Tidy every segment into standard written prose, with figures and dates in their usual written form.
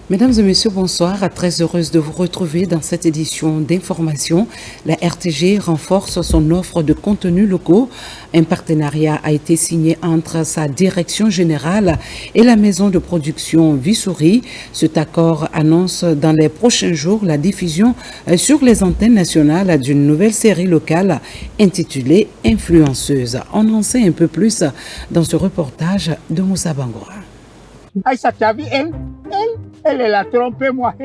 Mesdames et messieurs, bonsoir. Très heureuse de vous retrouver dans cette édition d'information. La RTG renforce son offre de contenus locaux. Un partenariat a été signé entre sa direction générale et la maison de production Visouri. Cet accord annonce dans les prochains jours la diffusion sur les antennes nationales d'une nouvelle série locale intitulée Influenceuse. On en sait un peu plus dans ce reportage de Moussa Bangoura. Aïssa, tu as vu elle a trompé moi.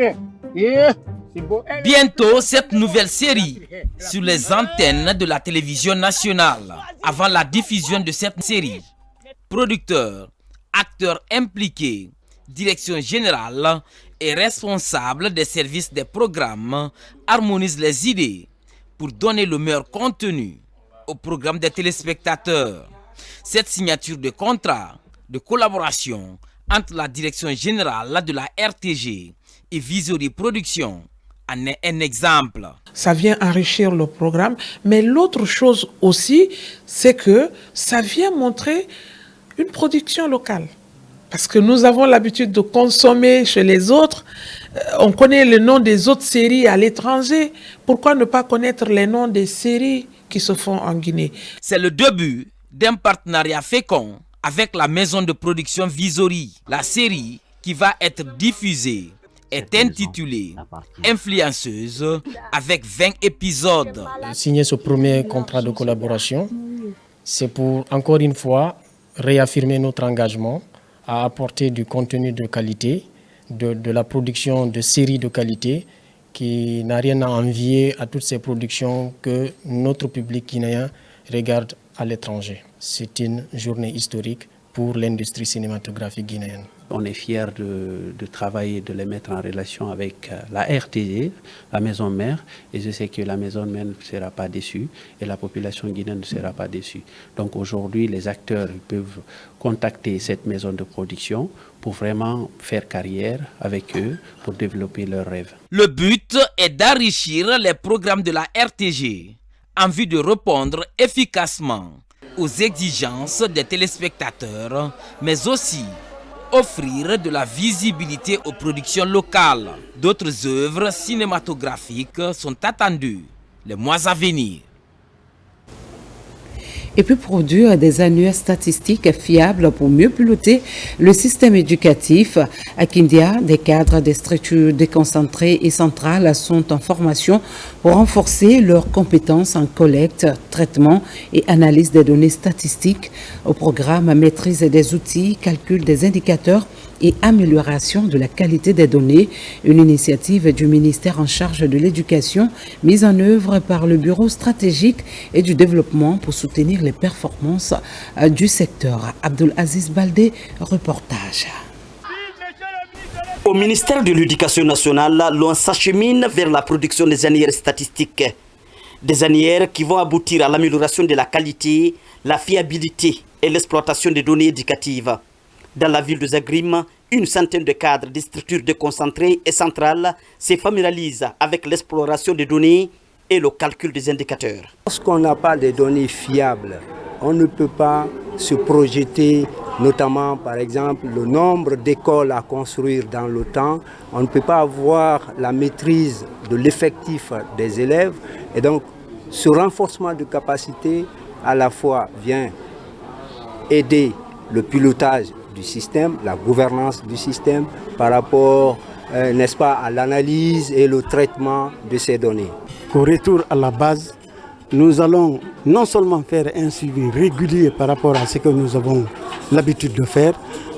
Bientôt, cette nouvelle série sur les antennes de la télévision nationale. Avant la diffusion de cette série, producteurs, acteurs impliqués, direction générale et responsables des services des programmes harmonisent les idées pour donner le meilleur contenu au programme des téléspectateurs. Cette signature de contrat de collaboration entre la direction générale de la RTG et Visouri Production en est un exemple. Ça vient enrichir le programme, mais l'autre chose aussi, c'est que ça vient montrer une production locale. Parce que nous avons l'habitude de consommer chez les autres, on connaît le nom des autres séries à l'étranger, pourquoi ne pas connaître les noms des séries qui se font en Guinée? C'est le début d'un partenariat fécond avec la maison de production Visouri. La série qui va être diffusée est intitulée Influenceuse avec 20 épisodes. Signer ce premier contrat de collaboration, c'est pour encore une fois réaffirmer notre engagement à apporter du contenu de qualité, de la production de séries de qualité qui n'a rien à envier à toutes ces productions que notre public guinéen regarde à l'étranger. C'est une journée historique pour l'industrie cinématographique guinéenne. On est fiers de travailler, de les mettre en relation avec la RTG, la maison mère, et je sais que la maison mère ne sera pas déçue et la population guinéenne ne sera pas déçue. Donc aujourd'hui, les acteurs peuvent contacter cette maison de production pour vraiment faire carrière avec eux, pour développer leurs rêves. Le but est d'enrichir les programmes de la RTG en vue de répondre efficacement aux exigences des téléspectateurs, mais aussi offrir de la visibilité aux productions locales. D'autres œuvres cinématographiques sont attendues les mois à venir. Et puis produire des annuaires statistiques fiables pour mieux piloter le système éducatif. À Kindia, des cadres des structures déconcentrées et centrales sont en formation pour renforcer leurs compétences en collecte, traitement et analyse des données statistiques au programme maîtrise des outils, calcul des indicateurs et amélioration de la qualité des données, une initiative du ministère en charge de l'éducation mise en œuvre par le Bureau stratégique et du développement pour soutenir les performances du secteur. Abdul Aziz Baldé, reportage. Au ministère de l'Éducation nationale, l'on s'achemine vers la production des annuaires statistiques. Des annuaires qui vont aboutir à l'amélioration de la qualité, la fiabilité et l'exploitation des données éducatives. Dans la ville de Zagrim, une centaine de cadres des structures déconcentrées et centrales se familiarisent avec l'exploration des données et le calcul des indicateurs. Lorsqu'on n'a pas de données fiables, on ne peut pas se projeter, notamment par exemple le nombre d'écoles à construire dans le temps. On ne peut pas avoir la maîtrise de l'effectif des élèves. Et donc ce renforcement de capacité à la fois vient aider le pilotage du système, la gouvernance du système par rapport, n'est-ce pas, à l'analyse et le traitement de ces données. Au retour à la base, nous allons non seulement faire un suivi régulier par rapport à ce que nous avons l'habitude de faire,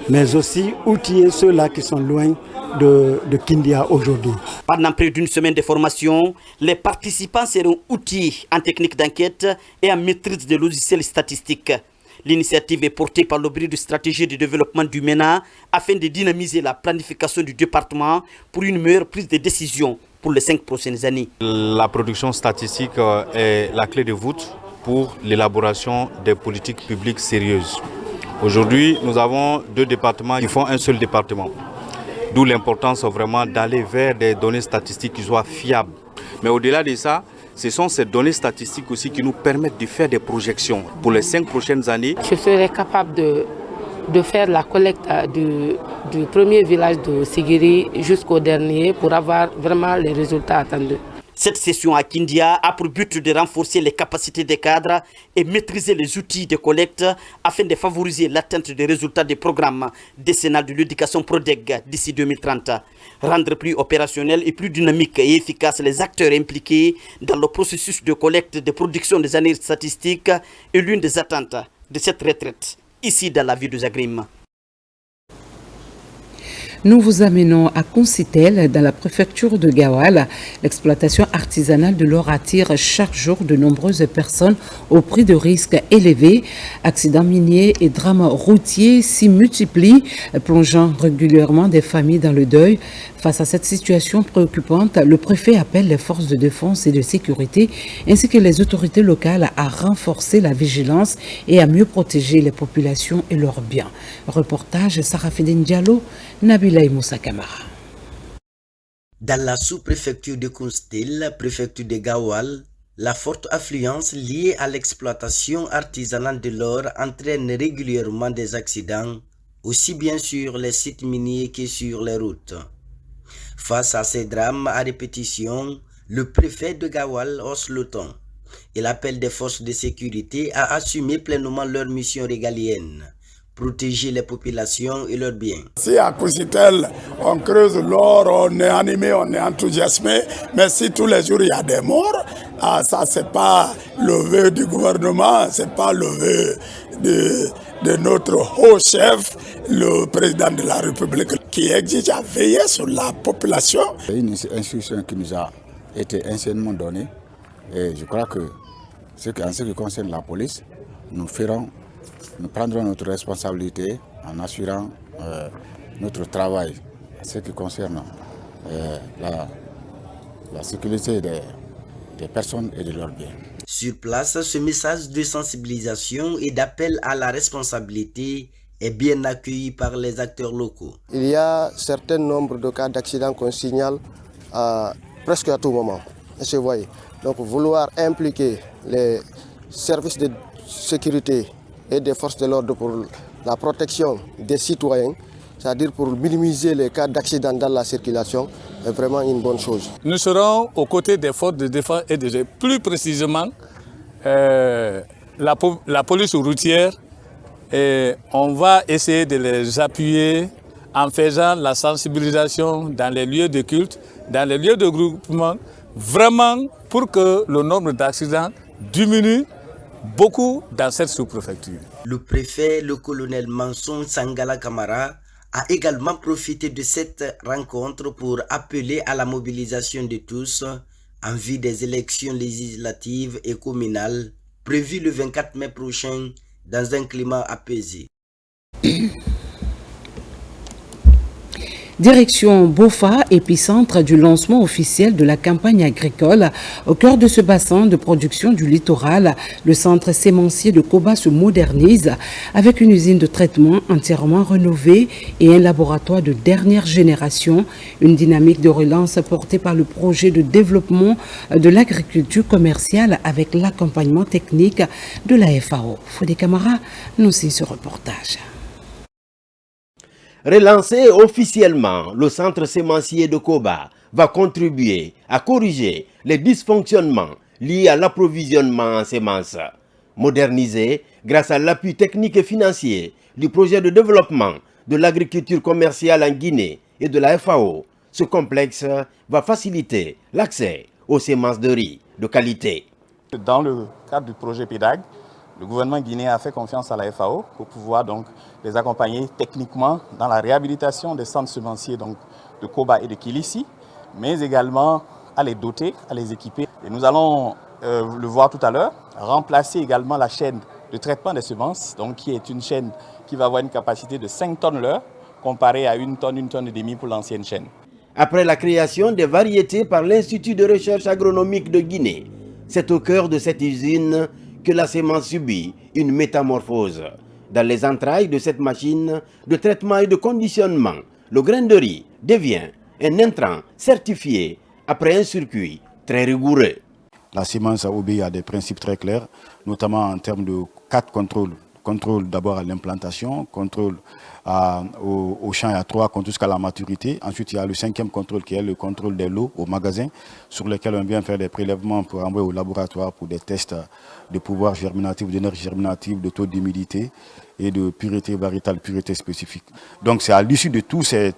mais aussi outiller ceux-là qui sont loin de Kindia aujourd'hui. Pendant près d'une semaine de formation, les participants seront outillés en technique d'enquête et en maîtrise des logiciels statistiques. L'initiative est portée par le Bureau de stratégie de développement du MENA afin de dynamiser la planification du département pour une meilleure prise de décision pour les 5 prochaines années. La production statistique est la clé de voûte pour l'élaboration des politiques publiques sérieuses. Aujourd'hui, nous avons 2 départements qui font un seul département. D'où l'importance vraiment d'aller vers des données statistiques qui soient fiables. Mais au-delà de ça, ce sont ces données statistiques aussi qui nous permettent de faire des projections pour les 5 prochaines années. Je serai capable de de faire la collecte du premier village de Sigiri jusqu'au dernier pour avoir vraiment les résultats attendus. Cette session à Kindia a pour but de renforcer les capacités des cadres et maîtriser les outils de collecte afin de favoriser l'atteinte des résultats des programmes décennal de l'éducation PRODEG d'ici 2030. Rendre plus opérationnel et plus dynamique et efficace les acteurs impliqués dans le processus de collecte de production des années statistiques est l'une des attentes de cette retraite, ici dans la ville de Zagrim. Nous vous amenons à Concitel, dans la préfecture de Gawal. L'exploitation artisanale de l'or attire chaque jour de nombreuses personnes au prix de risques élevés. Accidents miniers et drames routiers s'y multiplient, plongeant régulièrement des familles dans le deuil. Face à cette situation préoccupante, le préfet appelle les forces de défense et de sécurité ainsi que les autorités locales à renforcer la vigilance et à mieux protéger les populations et leurs biens. Reportage Sarah Feden Diallo, Nabila Moussa Kamara. Dans la sous-préfecture de Concitel, préfecture de Gawal, la forte affluence liée à l'exploitation artisanale de l'or entraîne régulièrement des accidents, aussi bien sur les sites miniers que sur les routes. Face à ces drames à répétition, le préfet de Gawal hausse le ton. Il appelle des forces de sécurité à assumer pleinement leur mission régalienne, protéger les populations et leurs biens. Si à Concitel, on creuse l'or, on est animé, on est enthousiasmé, mais si tous les jours il y a des morts, ça c'est pas le vœu du gouvernement, c'est pas le vœu de notre haut chef, le président de la République, qui exige à veiller sur la population. C'est une instruction qui nous a été anciennement donnée et je crois que en ce qui concerne la police, nous prendrons notre responsabilité en assurant notre travail en ce qui concerne la sécurité des personnes et de leurs biens. Sur place, ce message de sensibilisation et d'appel à la responsabilité est bien accueilli par les acteurs locaux. Il y a un certain nombre de cas d'accidents qu'on signale presque à tout moment. Vous voyez. Donc vouloir impliquer les services de sécurité et des forces de l'ordre pour la protection des citoyens, c'est-à-dire pour minimiser les cas d'accident dans la circulation, est vraiment une bonne chose. Nous serons aux côtés des forces de défense et de sécurité, plus précisément la police routière, et on va essayer de les appuyer en faisant la sensibilisation dans les lieux de culte, dans les lieux de groupement, vraiment pour que le nombre d'accidents diminue beaucoup dans cette sous-préfecture. Le préfet, le colonel Manson Sangala Kamara, a également profité de cette rencontre pour appeler à la mobilisation de tous en vue des élections législatives et communales prévues le 24 mai prochain dans un climat apaisé. Direction Bofa, épicentre du lancement officiel de la campagne agricole. Au cœur de ce bassin de production du littoral, le centre sémencier de Koba se modernise avec une usine de traitement entièrement rénovée et un laboratoire de dernière génération. Une dynamique de relance portée par le projet de développement de l'agriculture commerciale avec l'accompagnement technique de la FAO. Fodé Camara nous signe ce reportage. Relancé officiellement, le centre sémencier de Koba va contribuer à corriger les dysfonctionnements liés à l'approvisionnement en semences. Modernisé grâce à l'appui technique et financier du projet de développement de l'agriculture commerciale en Guinée et de la FAO, ce complexe va faciliter l'accès aux semences de riz de qualité. Dans le cadre du projet PIDAG, le gouvernement guinéen a fait confiance à la FAO pour pouvoir donc les accompagner techniquement dans la réhabilitation des centres semenciers donc, de Koba et de Kilissi, mais également à les doter, à les équiper. Et nous allons le voir tout à l'heure, remplacer également la chaîne de traitement des semences, donc qui est une chaîne qui va avoir une capacité de 5 tonnes l'heure, comparée à 1 tonne et demie pour l'ancienne chaîne. Après la création des variétés par l'Institut de recherche agronomique de Guinée, c'est au cœur de cette usine que la semence subit une métamorphose. Dans les entrailles de cette machine de traitement et de conditionnement, le grain de riz devient un intrant certifié après un circuit très rigoureux. La semence obéit à des principes très clairs, notamment en termes de 4 contrôles contrôle d'abord à l'implantation, contrôle au champ, il y a 3 contrôles jusqu'à la maturité. Ensuite, il y a le 5e contrôle qui est le contrôle des lots au magasin, sur lesquels on vient faire des prélèvements pour envoyer au laboratoire pour des tests de pouvoir germinatif, d'énergie germinative, de taux d'humidité et de pureté variétale, pureté spécifique. Donc c'est à l'issue de tous ces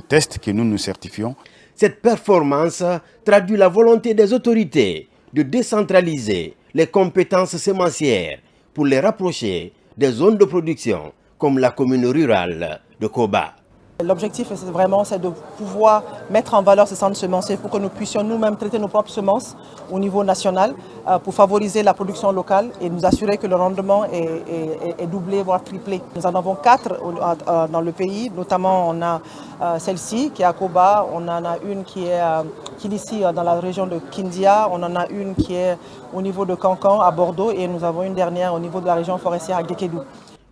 tests que nous nous certifions. Cette performance traduit la volonté des autorités de décentraliser les compétences sémencières pour les rapprocher des zones de production comme la commune rurale de Koba. L'objectif, c'est vraiment de pouvoir mettre en valeur ces centres semenciers pour que nous puissions nous-mêmes traiter nos propres semences au niveau national pour favoriser la production locale et nous assurer que le rendement est doublé, voire triplé. Nous en avons 4 dans le pays, notamment on a celle-ci qui est à Koba, on en a une qui est ici dans la région de Kindia, on en a une qui est au niveau de Cancan à Bordeaux et nous avons une dernière au niveau de la région forestière à Gekedou.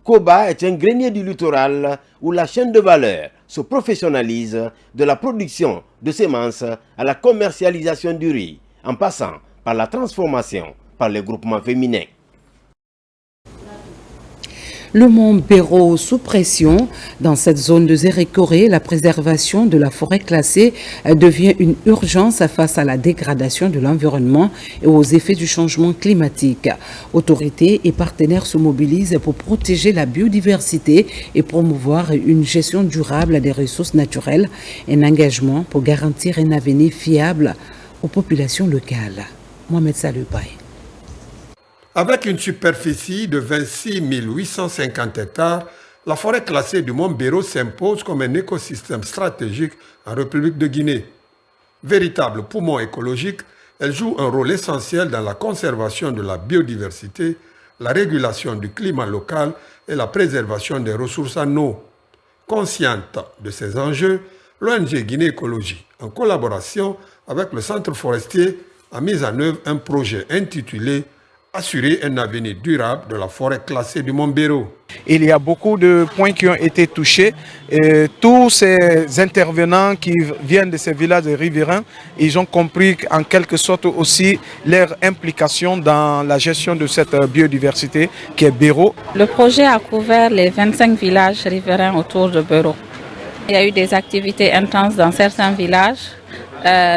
Koba est un grenier du littoral où la chaîne de valeur se professionnalise de la production de semences à la commercialisation du riz, en passant par la transformation par les groupements féminins. Le mont Béro sous pression. Dans cette zone de Zérékoré, la préservation de la forêt classée devient une urgence face à la dégradation de l'environnement et aux effets du changement climatique. Autorités et partenaires se mobilisent pour protéger la biodiversité et promouvoir une gestion durable des ressources naturelles, un engagement pour garantir un avenir fiable aux populations locales. Mohamed Salubaï. Avec une superficie de 26 850 hectares, la forêt classée du mont Béro s'impose comme un écosystème stratégique en République de Guinée. Véritable poumon écologique, elle joue un rôle essentiel dans la conservation de la biodiversité, la régulation du climat local et la préservation des ressources en eau. Consciente de ces enjeux, l'ONG Guinée Écologie, en collaboration avec le Centre forestier, a mis en œuvre un projet intitulé assurer un avenir durable de la forêt classée du mont Béro. Il y a beaucoup de points qui ont été touchés. Et tous ces intervenants qui viennent de ces villages riverains, ils ont compris en quelque sorte aussi leur implication dans la gestion de cette biodiversité qui est Béro. Le projet a couvert les 25 villages riverains autour de Béro. Il y a eu des activités intenses dans certains villages,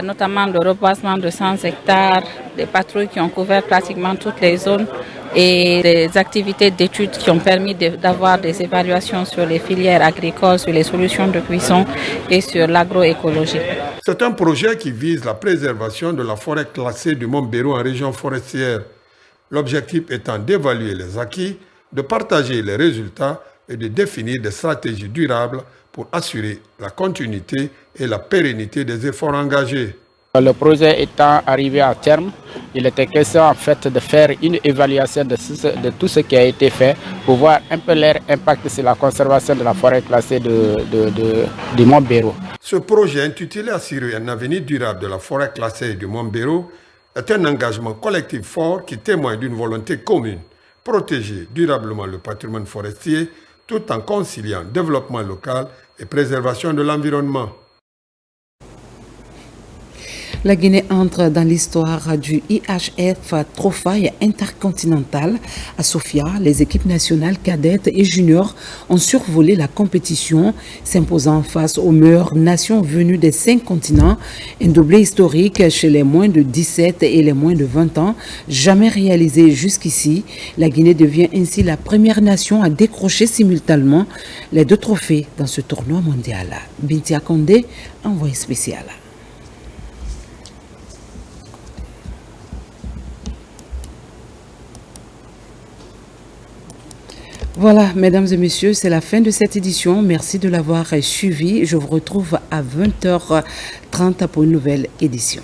notamment le reboisement de 100 hectares, des patrouilles qui ont couvert pratiquement toutes les zones et des activités d'études qui ont permis d'avoir des évaluations sur les filières agricoles, sur les solutions de cuisson et sur l'agroécologie. C'est un projet qui vise la préservation de la forêt classée du mont Béro en région forestière. L'objectif étant d'évaluer les acquis, de partager les résultats et de définir des stratégies durables pour assurer la continuité et la pérennité des efforts engagés. Le projet étant arrivé à terme, il était question en fait de faire une évaluation de tout ce qui a été fait pour voir un peu leur impact sur la conservation de la forêt classée du mont Béro. Ce projet intitulé Assurer un avenir durable de la forêt classée du mont Béro est un engagement collectif fort qui témoigne d'une volonté commune, protéger durablement le patrimoine forestier tout en conciliant développement local et préservation de l'environnement. La Guinée entre dans l'histoire du IHF Trophy intercontinental. À Sofia, les équipes nationales cadettes et juniors ont survolé la compétition, s'imposant face aux meilleures nations venues des 5 continents. Un doublé historique chez les moins de 17 et les moins de 20 ans, jamais réalisé jusqu'ici. La Guinée devient ainsi la première nation à décrocher simultanément les 2 trophées dans ce tournoi mondial. Bintia Condé, envoyé spécial. Voilà, mesdames et messieurs, c'est la fin de cette édition. Merci de l'avoir suivi. Je vous retrouve à 20h30 pour une nouvelle édition.